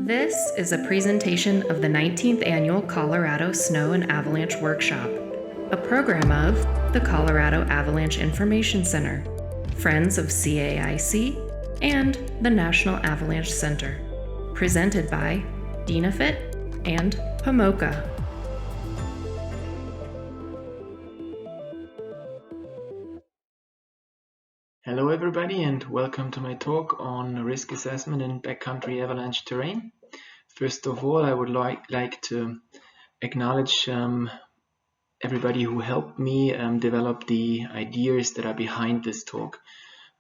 This is a presentation of the 19th Annual Colorado Snow and Avalanche Workshop, a program of the Colorado Avalanche Information Center, Friends of CAIC, and the National Avalanche Center, presented by Dinafit and Pomoka. Hello everybody and welcome to my talk on risk assessment in backcountry avalanche terrain. First of all, I would like to acknowledge everybody who helped me develop the ideas that are behind this talk.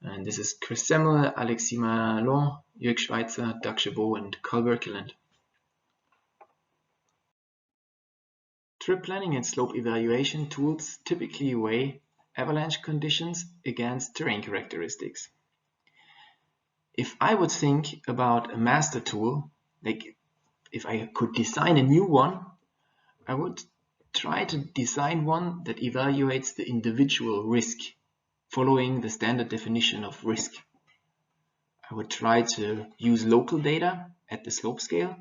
And this is Chris Semmel, Alexis Malon, Jörg Schweitzer, Doug Chabot and Carl Birkeland. Trip planning and slope evaluation tools typically weigh avalanche conditions against terrain characteristics. If I would think about a master tool, like if I could design a new one, I would try to design one that evaluates the individual risk following the standard definition of risk. I would try to use local data at the slope scale,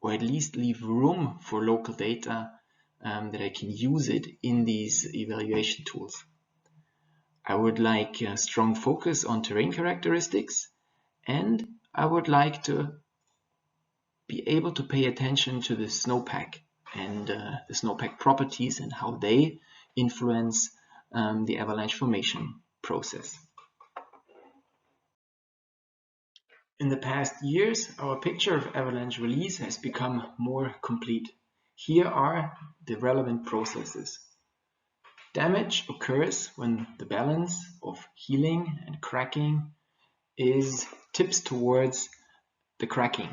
or at least leave room for local data that I can use it in these evaluation tools. I would like a strong focus on terrain characteristics, and I would like to be able to pay attention to the snowpack and the snowpack properties and how they influence the avalanche formation process. In the past years, our picture of avalanche release has become more complete. Here are the relevant processes. Damage occurs when the balance of healing and cracking tips towards the cracking.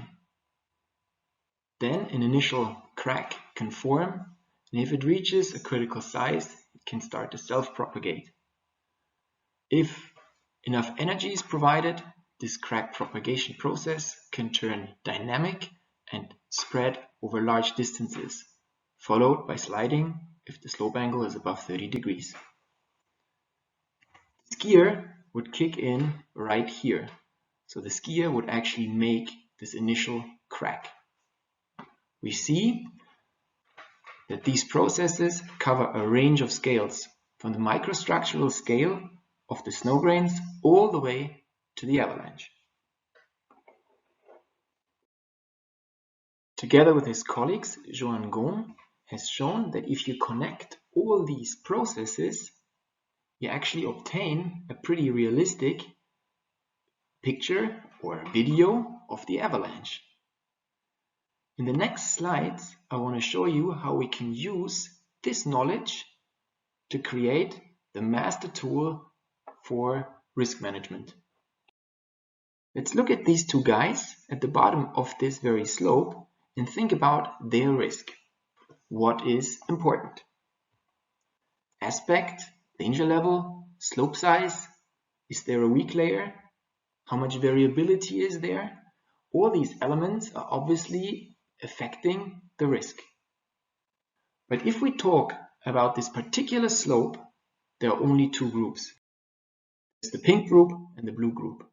Then an initial crack can form, and if it reaches a critical size, it can start to self-propagate. If enough energy is provided, this crack propagation process can turn dynamic and spread over large distances, followed by sliding if the slope angle is above 30 degrees. The skier would kick in right here. So the skier would actually make this initial crack. We see that these processes cover a range of scales, from the microstructural scale of the snow grains all the way to the avalanche. Together with his colleagues, Joan Gon has shown that if you connect all these processes, you actually obtain a pretty realistic picture or video of the avalanche. In the next slides, I want to show you how we can use this knowledge to create the master tool for risk management. Let's look at these two guys at the bottom of this very slope and think about their risk. What is important? Aspect, danger level, slope size. Is there a weak layer? How much variability is there? All these elements are obviously affecting the risk. But if we talk about this particular slope, there are only two groups. There's the pink group and the blue group.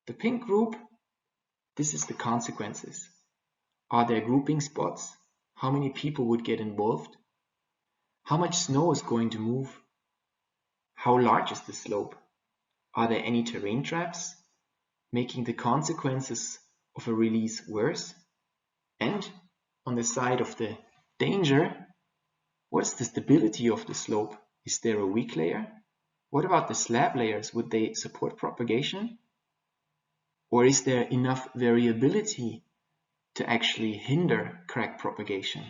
The pink group, this is the consequences. Are there grouping spots? How many people would get involved? How much snow is going to move? How large is the slope? Are there any terrain traps, making the consequences of a release worse? And on the side of the danger, what's the stability of the slope? Is there a weak layer? What about the slab layers? Would they support propagation? Or is there enough variability to actually hinder crack propagation?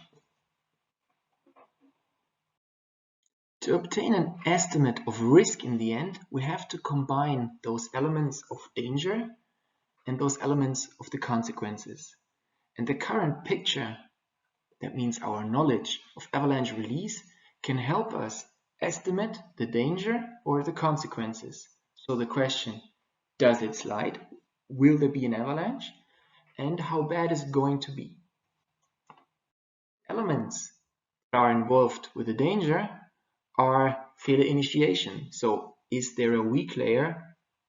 To obtain an estimate of risk in the end, we have to combine those elements of danger and those elements of the consequences. And the current picture, that means our knowledge of avalanche release, can help us estimate the danger or the consequences. So the question, does it slide? Will there be an avalanche? And how bad is it going to be? Elements that are involved with the danger are failure initiation. So is there a weak layer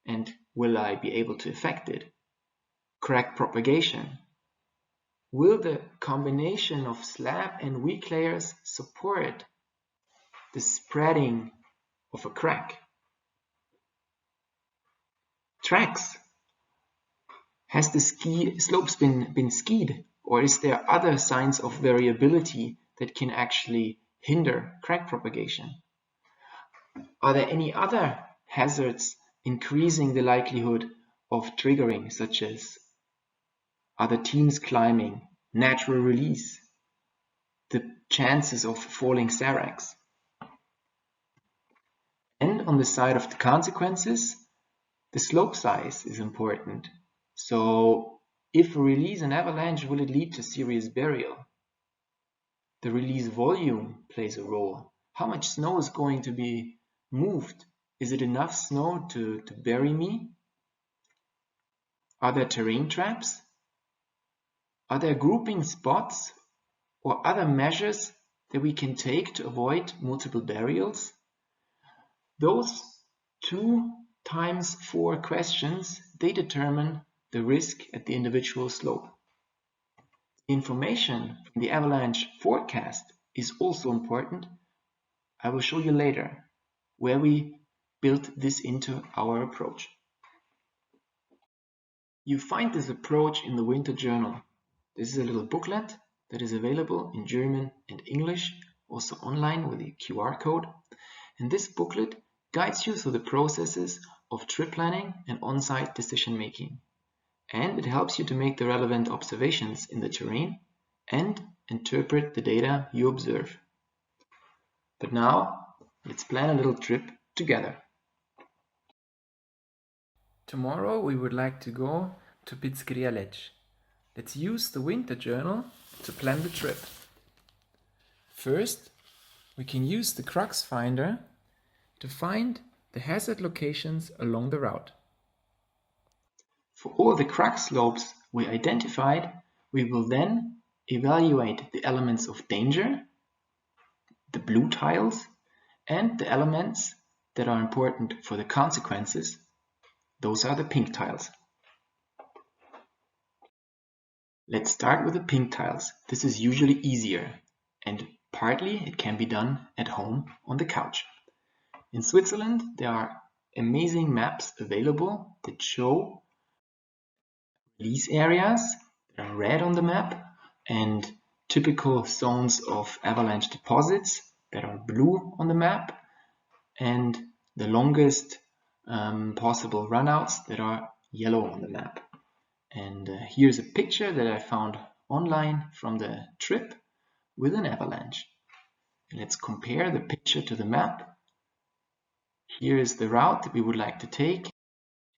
and will I be able to affect it? Crack propagation. will the combination of slab and weak layers support the spreading of a crack? Tracks. Has the slopes been skied, or is there other signs of variability that can actually hinder crack propagation? Are there any other hazards increasing the likelihood of triggering, such as other teams climbing, natural release, the chances of falling seracs? And on the side of the consequences, the slope size is important. So if we release an avalanche, will it lead to serious burial? The release volume plays a role. How much snow is going to be moved? Is it enough snow to bury me? Are there terrain traps? Are there grouping spots or other measures that we can take to avoid multiple burials? Those 2 times 4 questions, they determine the risk at the individual slope. The information from the avalanche forecast is also important. I will show you later where we built this into our approach. You find this approach in the Winter Journal. This is a little booklet that is available in German and English, also online with a QR code. And this booklet guides you through the processes of trip planning and on-site decision making. And it helps you to make the relevant observations in the terrain and interpret the data you observe. But now, let's plan a little trip together. Tomorrow we would like to go to Pizzeria Lech. Let's use the Winter Journal to plan the trip. First, we can use the crux finder to find the hazard locations along the route. For all the crux slopes we identified, we will then evaluate the elements of danger, the blue tiles, and the elements that are important for the consequences. Those are the pink tiles. Let's start with the pink tiles. This is usually easier, and partly it can be done at home on the couch. In Switzerland, there are amazing maps available that show release areas that are red on the map and typical zones of avalanche deposits that are blue on the map, and the longest possible runouts that are yellow on the map. And here's a picture that I found online from the trip with an avalanche. Let's compare the picture to the map. Here is the route that we would like to take.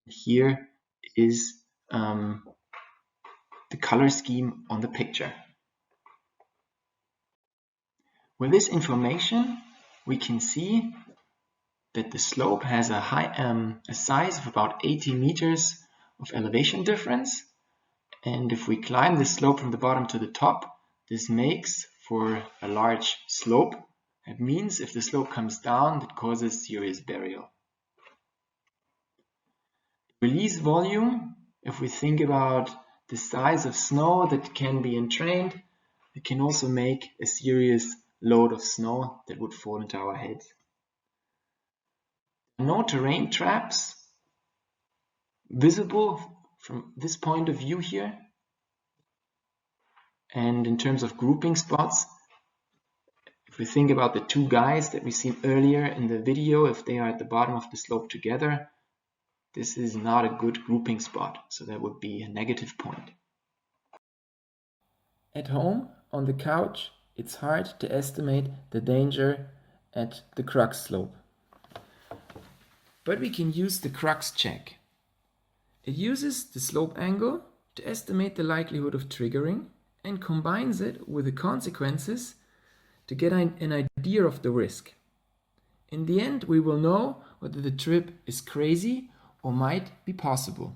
Here is the color scheme on the picture. With this information, we can see that the slope has a size of about 80 meters of elevation difference. And if we climb the slope from the bottom to the top, this makes for a large slope. That means if the slope comes down, that causes serious burial. Release volume, if we think about the size of snow that can be entrained, it can also make a serious load of snow that would fall into our heads. No terrain traps visible from this point of view here. And in terms of grouping spots, if we think about the 2 guys that we seen earlier in the video, if they are at the bottom of the slope together, this is not a good grouping spot, so that would be a negative point. At home, on the couch, it's hard to estimate the danger at the crux slope. But we can use the crux check. It uses the slope angle to estimate the likelihood of triggering and combines it with the consequences to get an idea of the risk. In the end, we will know whether the trip is crazy or might be possible.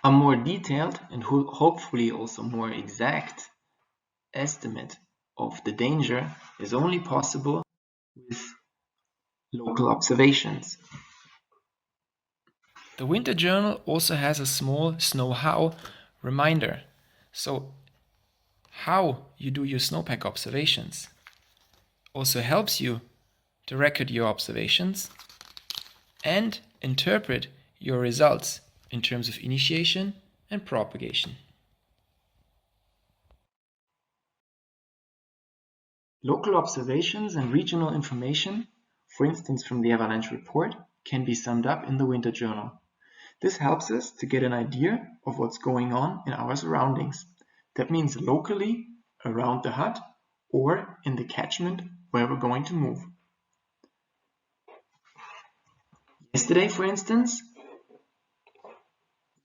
A more detailed and hopefully also more exact estimate of the danger is only possible with local observations. The winter journal also has a small snow how reminder. So how you do your snowpack observations also helps you to record your observations and interpret your results in terms of initiation and propagation. Local observations and regional information, for instance from the Avalanche report, can be summed up in the winter journal. This helps us to get an idea of what's going on in our surroundings. That means locally, around the hut, or in the catchment where we're going to move. Yesterday, for instance,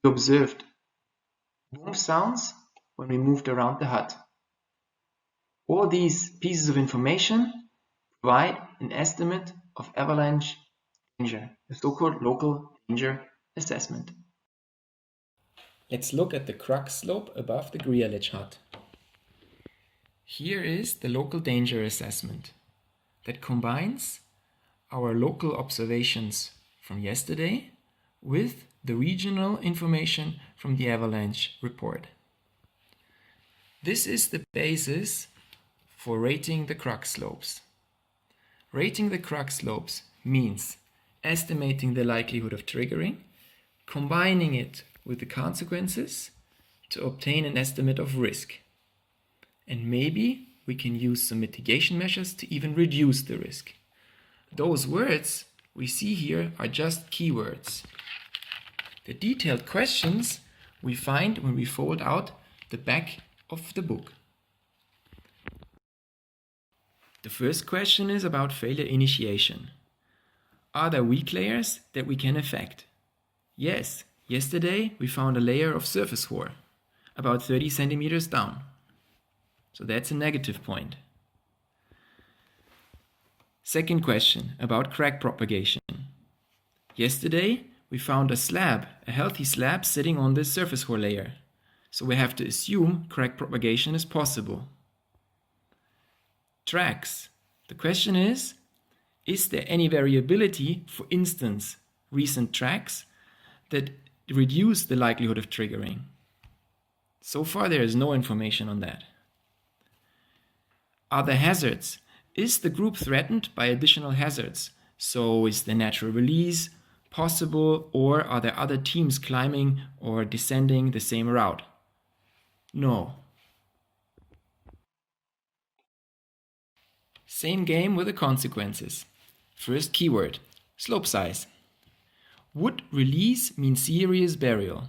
we observed boom sounds when we moved around the hut. All these pieces of information provide an estimate of avalanche danger, the so-called local danger assessment. Let's look at the crux slope above the Grialich hut. Here is the local danger assessment that combines our local observations from yesterday with the regional information from the avalanche report. This is the basis for rating the crux slopes. Rating the crux slopes means estimating the likelihood of triggering, combining it with the consequences to obtain an estimate of risk. And maybe we can use some mitigation measures to even reduce the risk. Those words we see here are just keywords. The detailed questions we find when we fold out the back of the book. The first question is about failure initiation. Are there weak layers that we can affect? Yes, yesterday we found a layer of surface hoar, about 30 centimeters down. So that's a negative point. Second question, about crack propagation. Yesterday we found a slab, a healthy slab sitting on this surface hoar layer. So we have to assume crack propagation is possible. Tracks. The question is there any variability, for instance, recent tracks that reduce the likelihood of triggering? So far there is no information on that. Are there hazards? Is the group threatened by additional hazards? So is the natural release possible, or are there other teams climbing or descending the same route? No. Same game with the consequences. First keyword, slope size. Would release mean serious burial?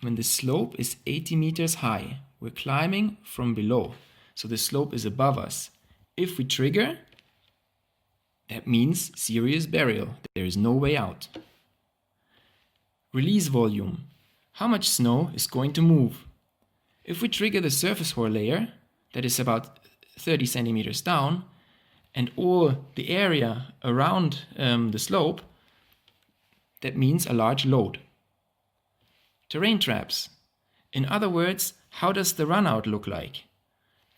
When the slope is 80 meters high, we're climbing from below, so the slope is above us. If we trigger, that means serious burial. There is no way out. Release volume. How much snow is going to move? If we trigger the surface hoar layer, that is about 30 centimeters down, and all the area around the slope, that means a large load. Terrain traps. In other words, how does the runout look like?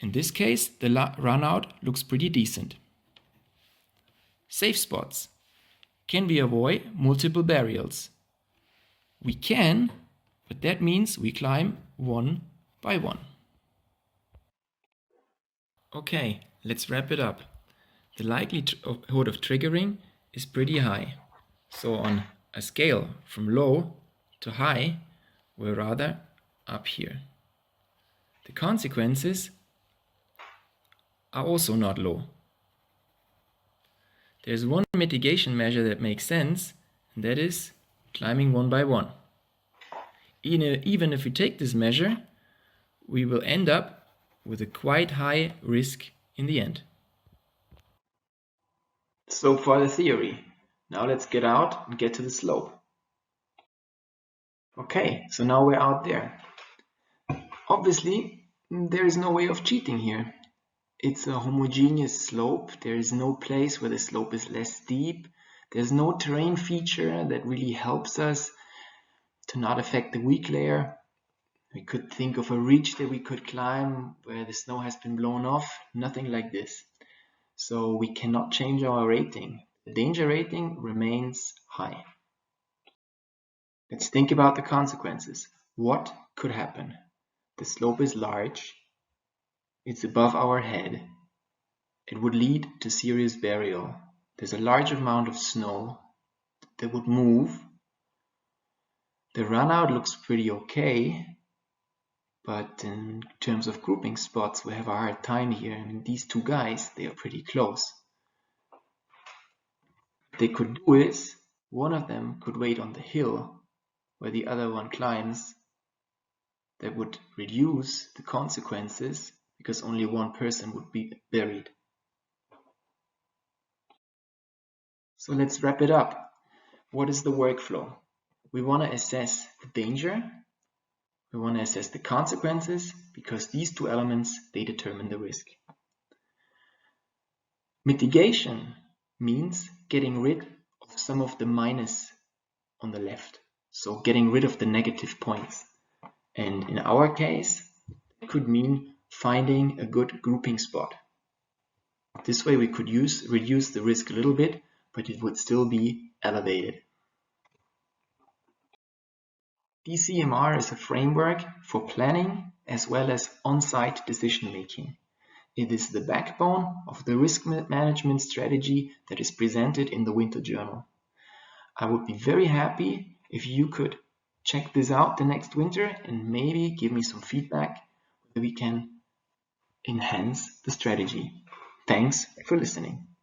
In this case, the runout looks pretty decent. Safe spots. Can we avoid multiple burials? We can, but that means we climb one by one. Okay, let's wrap it up. The likelihood of triggering is pretty high. So on a scale from low to high, we're rather up here. The consequences are also not low. There's one mitigation measure that makes sense, and that is climbing one by one. Even if we take this measure, we will end up with a quite high risk in the end. So far the theory. Now let's get out and get to the slope. Okay, so now we're out there. Obviously, there is no way of cheating here. It's a homogeneous slope. There is no place where the slope is less steep. There's no terrain feature that really helps us to not affect the weak layer. We could think of a ridge that we could climb where the snow has been blown off. Nothing like this. So we cannot change our rating. The danger rating remains high. Let's think about the consequences. What could happen? The slope is large, it's above our head, it would lead to serious burial. There's a large amount of snow that would move. The runout looks pretty okay, but in terms of grouping spots, we have a hard time here. I mean, these two guys, they are pretty close. What they could do is, one of them could wait on the hill where the other one climbs. That would reduce the consequences because only one person would be buried. So let's wrap it up. What is the workflow? We want to assess the danger. We want to assess the consequences because these two elements, they determine the risk. Mitigation means getting rid of some of the minus on the left. So getting rid of the negative points. And in our case, it could mean finding a good grouping spot. This way we could reduce the risk a little bit, but it would still be elevated. DCMR is a framework for planning as well as on-site decision making. It is the backbone of the risk management strategy that is presented in the Winter Journal. I would be very happy if you could check this out the next winter and maybe give me some feedback whether we can enhance the strategy. Thanks for listening.